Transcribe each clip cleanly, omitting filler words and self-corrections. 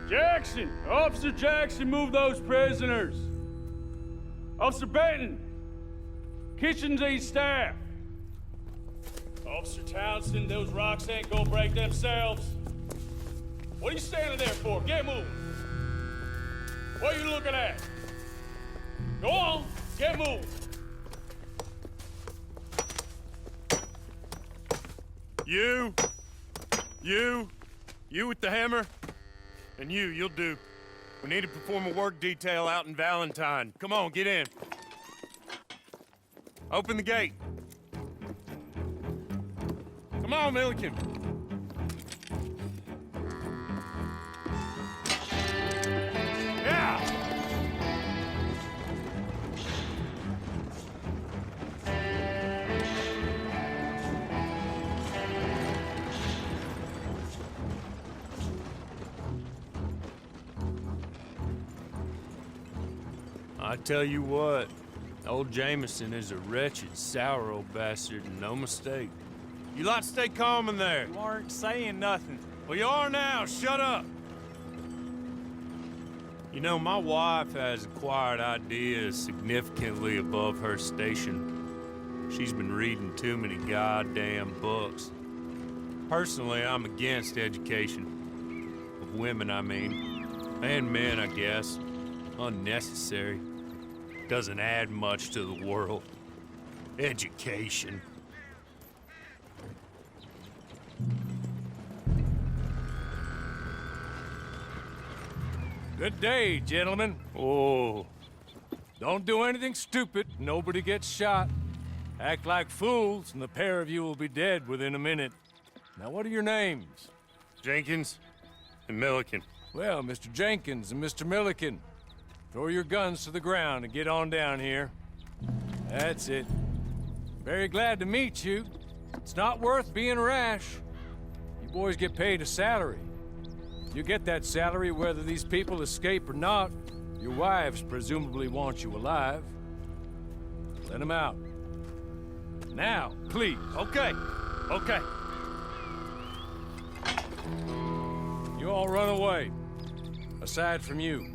Jackson! Officer Jackson, move those prisoners! Officer Benton! Kitchens aid staff! Officer Townsend, those rocks ain't gonna break themselves. What are you standing there for? Get moving! What are you looking at? Go on, get moving! You with the hammer? And you'll do. We need to perform a work detail out in Valentine. Come on, get in. Open the gate. Come on, Milliken. Yeah! I tell you what, old Jameson is a wretched, sour old bastard, and no mistake. You lot stay calm in there. You aren't saying nothing. Well, you are now. Shut up. You know, my wife has acquired ideas significantly above her station. She's been reading too many goddamn books. Personally, I'm against education. Of women, I mean. And men, I guess. Unnecessary. Doesn't add much to the world. Education. Good day, gentlemen. Oh. Don't do anything stupid. Nobody gets shot. Act like fools, and the pair of you will be dead within a minute. Now, what are your names? Jenkins and Milliken. Well, Mr. Jenkins and Mr. Milliken, throw your guns to the ground and get on down here. That's it. Very glad to meet you. It's not worth being rash. You boys get paid a salary. You get that salary whether these people escape or not. Your wives presumably want you alive. Let them out. Now, please. Okay. Okay. You all run away. Aside from you.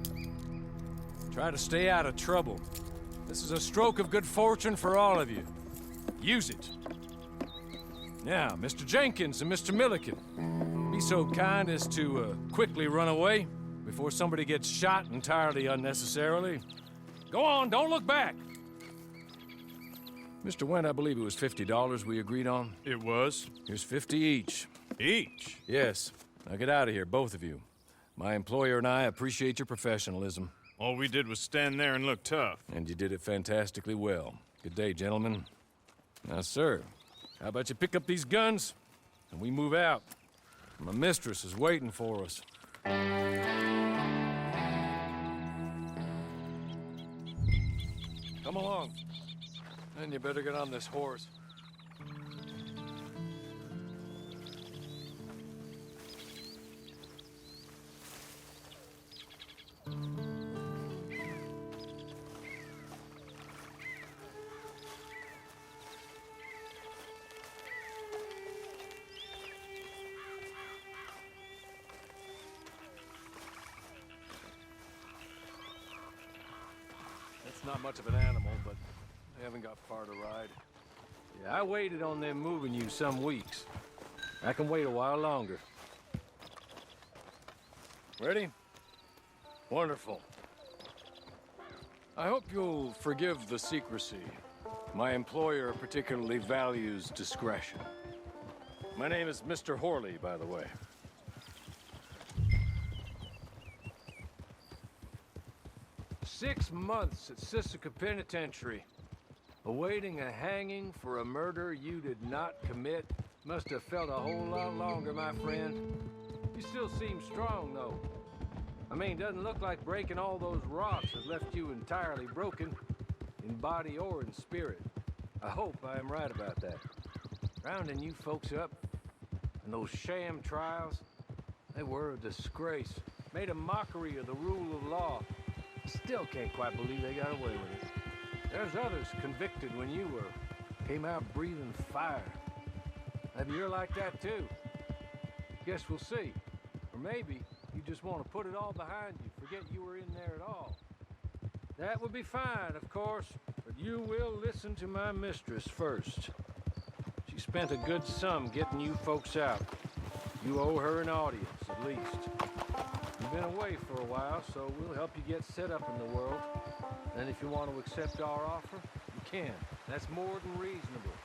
Try to stay out of trouble. This is a stroke of good fortune for all of you. Use it. Now, Mr. Jenkins and Mr. Milliken, be so kind as to quickly run away before somebody gets shot entirely unnecessarily. Go on, don't look back. Mr. Wendt, I believe it was $50 we agreed on. It was. Here's 50 each. Each? Yes. Now get out of here, both of you. My employer and I appreciate your professionalism. All we did was stand there and look tough. And you did it fantastically well. Good day, gentlemen. Now, sir, how about you pick up these guns and we move out? My mistress is waiting for us. Come along. Then you better get on this horse. Not much of an animal, but they haven't got far to ride. Yeah, I waited on them moving you some weeks. I can wait a while longer. Ready? Wonderful. I hope you'll forgive the secrecy. My employer particularly values discretion. My name is Mr. Horley, by the way. 6 months at Sisika Penitentiary, awaiting a hanging for a murder you did not commit. Must have felt a whole lot longer, my friend. You still seem strong, though. I mean, doesn't look like breaking all those rocks has left you entirely broken, in body or in spirit. I hope I am right about that. Rounding you folks up, and those sham trials, they were a disgrace. Made a mockery of the rule of law. Still can't quite believe they got away with it. There's others convicted when you were. Came out breathing fire. Maybe you're like that too. Guess we'll see. Or maybe You just want to put it all behind you, forget you were in there at all. That would be fine, of course, but you will listen to my mistress first. She spent a good sum getting you folks out. You owe her an audience, at least. You've been away for a while, so we'll help you get set up in the world. And if you want to accept our offer, you can. That's more than reasonable.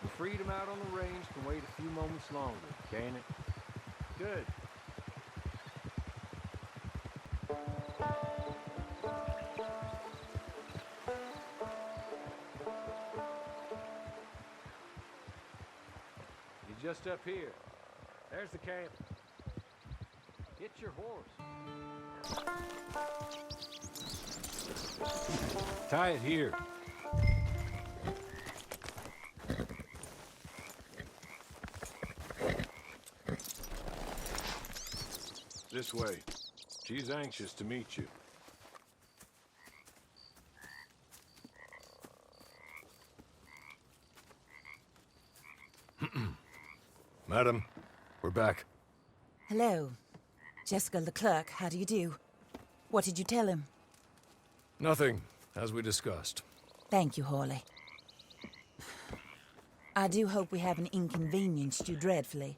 The freedom out on the range can wait a few moments longer, can't it? Good. You're just up here. There's the camp. Get your horse. Tie it here. This way. She's anxious to meet you. Madam, we're back. Hello. Jessica Leclerc, how do you do? What did you tell him? Nothing, as we discussed. Thank you, Hawley. I do hope we haven't inconvenienced you dreadfully.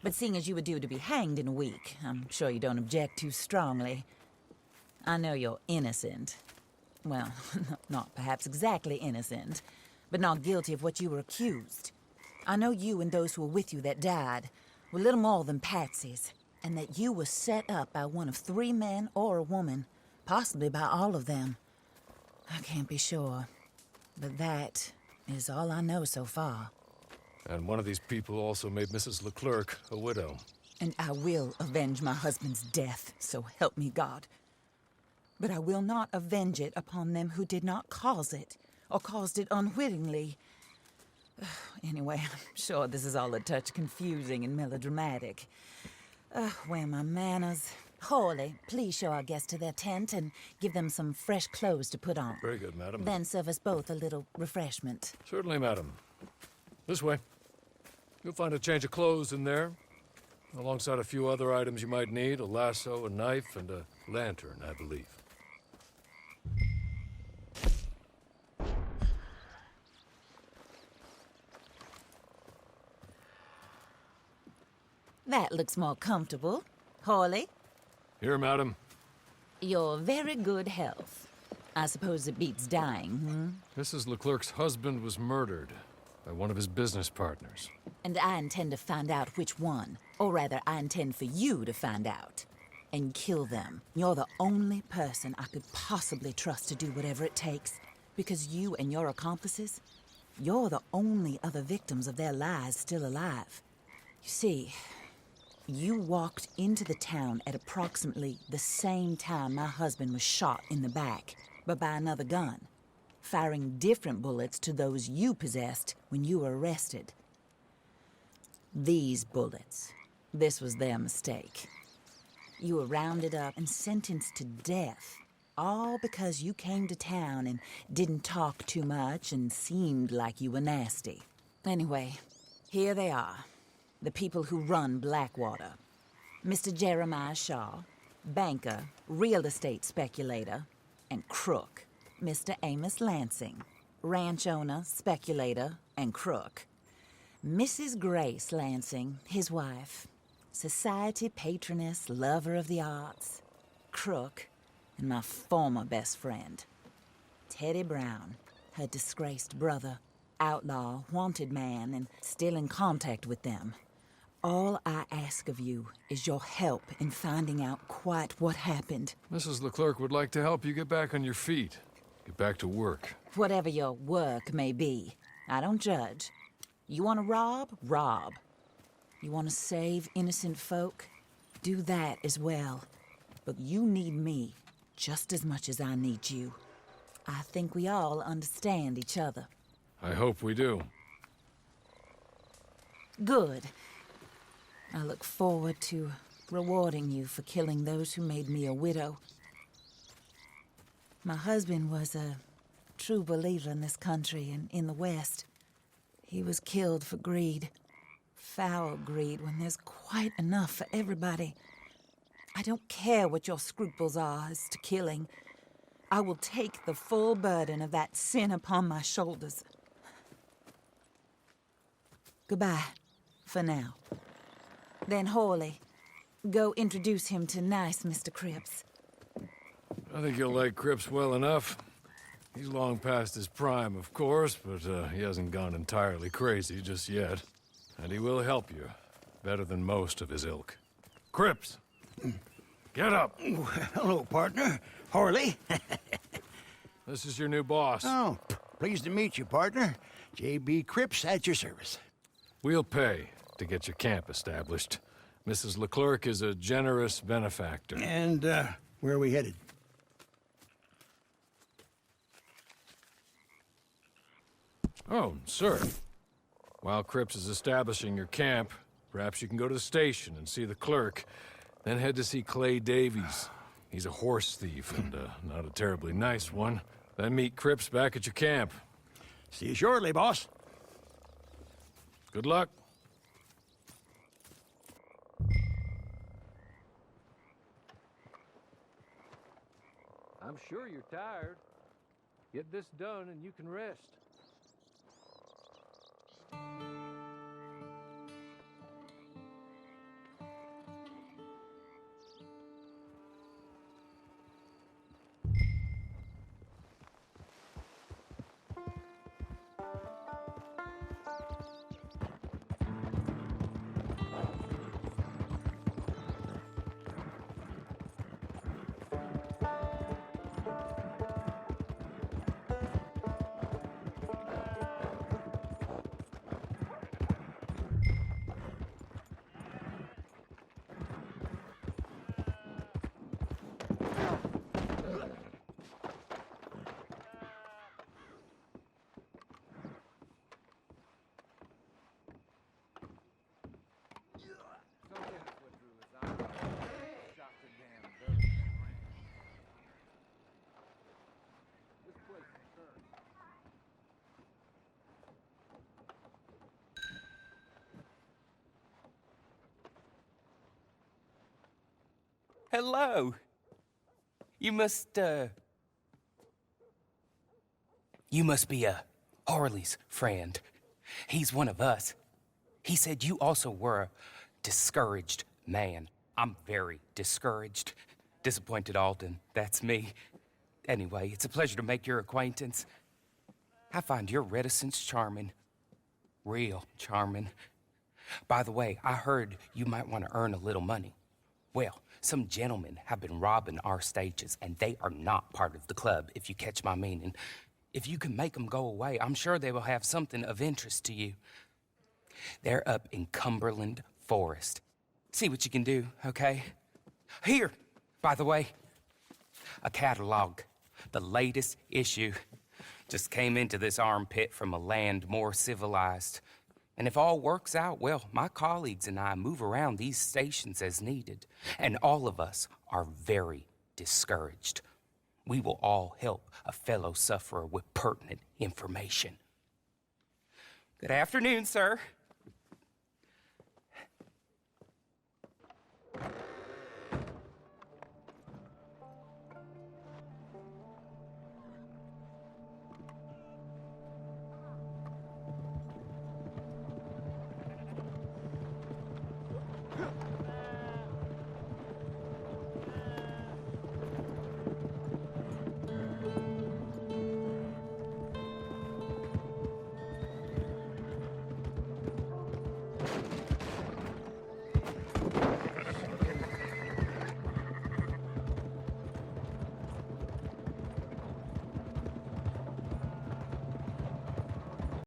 But seeing as you were due to be hanged in a week, I'm sure you don't object too strongly. I know you're innocent. Well, not perhaps exactly innocent, but not guilty of what you were accused. I know you and those who were with you that died were little more than patsies, and that you were set up by one of 3 men or a woman, possibly by all of them. I can't be sure, but that is all I know so far. And one of these people also made Mrs. Leclerc a widow. And I will avenge my husband's death, so help me God. But I will not avenge it upon them who did not cause it, or caused it unwittingly. Anyway, I'm sure this is all a touch confusing and melodramatic. Where are my manners? Hawley, please show our guests to their tent and give them some fresh clothes to put on. Very good, madam. Then serve us both a little refreshment. Certainly, madam. This way. You'll find a change of clothes in there, alongside a few other items you might need, a lasso, a knife, and a lantern, I believe. That looks more comfortable. Hawley, Here, madam. you're very good health. I suppose it beats dying, Mrs. Leclerc's husband was murdered by one of his business partners. And I intend to find out which one. Or rather, I intend for you to find out. And kill them. You're the only person I could possibly trust to do whatever it takes. Because you and your accomplices, you're the only other victims of their lies still alive. You see, you walked into the town at approximately the same time my husband was shot in the back, but by another gun, firing different bullets to those you possessed when you were arrested. These bullets, this was their mistake. You were rounded up and sentenced to death, all because you came to town and didn't talk too much and seemed like you were nasty. Anyway, here they are. The people who run Blackwater. Mr. Jeremiah Shaw, banker, real estate speculator, and crook. Mr. Amos Lansing, ranch owner, speculator, and crook. Mrs. Grace Lansing, his wife, society patroness, lover of the arts, crook, and my former best friend. Teddy Brown, her disgraced brother, outlaw, wanted man, and still in contact with them. All I ask of you is your help in finding out quite what happened. Mrs. Leclerc would like to help you get back on your feet. Get back to work. Whatever your work may be, I don't judge. You want to rob? Rob. You want to save innocent folk? Do that as well. But you need me just as much as I need you. I think we all understand each other. I hope we do. Good. I look forward to rewarding you for killing those who made me a widow. My husband was a true believer in this country and in the West. He was killed for greed. Foul greed when there's quite enough for everybody. I don't care what your scruples are as to killing. I will take the full burden of that sin upon my shoulders. Goodbye, for now. Then, Hawley, go introduce him to nice Mr. Cripps. I think you'll like Cripps well enough. He's long past his prime, of course, but he hasn't gone entirely crazy just yet. And he will help you, better than most of his ilk. Cripps! Get up! Hello, partner. Harley. This is your new boss. Oh, pleased to meet you, partner. J.B. Cripps at your service. We'll pay to get your camp established. Mrs. Leclerc is a generous benefactor. And, where are we headed? Oh, sir. While Cripps is establishing your camp, perhaps you can go to the station and see the clerk, then head to see Clay Davies. He's a horse thief, and not a terribly nice one. Then meet Cripps back at your camp. See you shortly, boss. Good luck. I'm sure you're tired. Get this done and you can rest. Hello. You must be, Harley's friend. He's one of us. He said you also were a discouraged man. I'm very discouraged. Disappointed Alden, that's me. Anyway, it's a pleasure to make your acquaintance. I find your reticence charming. Real charming. By the way, I heard you might want to earn a little money. Well, some gentlemen have been robbing our stages, and they are not part of the club, if you catch my meaning. If you can make them go away, I'm sure they will have something of interest to you. They're up in Cumberland Forest. See what you can do, okay? Here, by the way, a catalog. The latest issue. Just came into this armpit from a land more civilized. And if all works out, well, my colleagues and I move around these stations as needed. And all of us are very discouraged. We will all help a fellow sufferer with pertinent information. Good afternoon, sir.